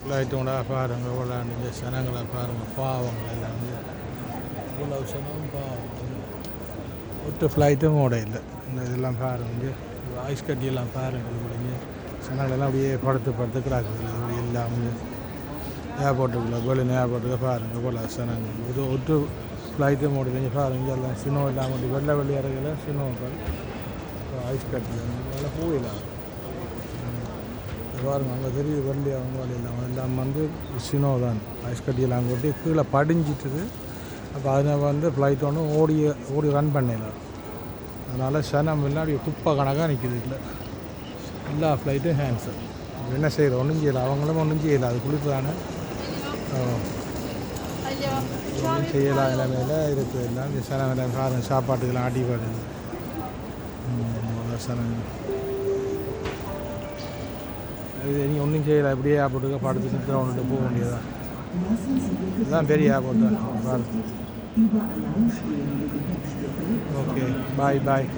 ஃப்ளைட்டோட பாருங்க விளாண்டு சனங்களை பாருங்கள் பாவங்கள் எல்லாம் இவ்வளவு சனம் பாவம் ஒட்டு ஃப்ளைட்டும் ஓட இல்லை இந்த இதெல்லாம் பாருங்க ஐஸ் கட்டியெல்லாம் பாருங்கள் இப்படிங்க சனங்களெல்லாம் அப்படியே படுத்து கிடக்குது இப்படி இல்லாமல் ஏர்போர்ட்டுக்குள்ளே பெர்லின் ஏர்போர்ட்டுக்கு பாருங்கள் போல சனங்கள் இது ஒட்டு ஃப்ளைட்டும் ஓடலைங்க பாருங்க எல்லாம் சினோ இல்லாமல் வெள்ளை இறங்கல சினோக்கள் ஐஸ் கட்டி அதெல்லாம் போயிடலாம் பாருங்க அங்கே தெரியுது வெள்ளி அவங்க இல்லாமல் எல்லாம் வந்து சினோ தான் ஐஸ் கட்டியெல்லாம் கொட்டி கீழே படிஞ்சிட்டுது அப்போ அதில் ஃப்ளைட் ஒன்று ஓடி ரன் பண்ணிடலாம் அதனால் சனம் முன்னாடி குப்பை கணக்காக நிற்கிது இல்லை எல்லா ஃப்ளைட்டும் கேன்சல் என்ன செய்யறது ஒன்றும் செய்யலை அவங்களும் ஒன்றும் செய்யலை அது குளிப்பு தானே ஒன்றும் செய்யலாம் நிலைமையில் இருக்குது எல்லாம் சனம் காரணம் சாப்பாட்டுக்கெல்லாம் ஆட்டி பாடுது சனம் இது நீ ஒன்றும் செய்யலை அப்படியே ஏர்போர்ட்டுக்கு படுத்து நிறுத்த ஒன்றுட்டு போக வேண்டியதுதான் இதுதான் பெரிய ஏர்போர்ட் தான் பாருங்க ஓகே பாய்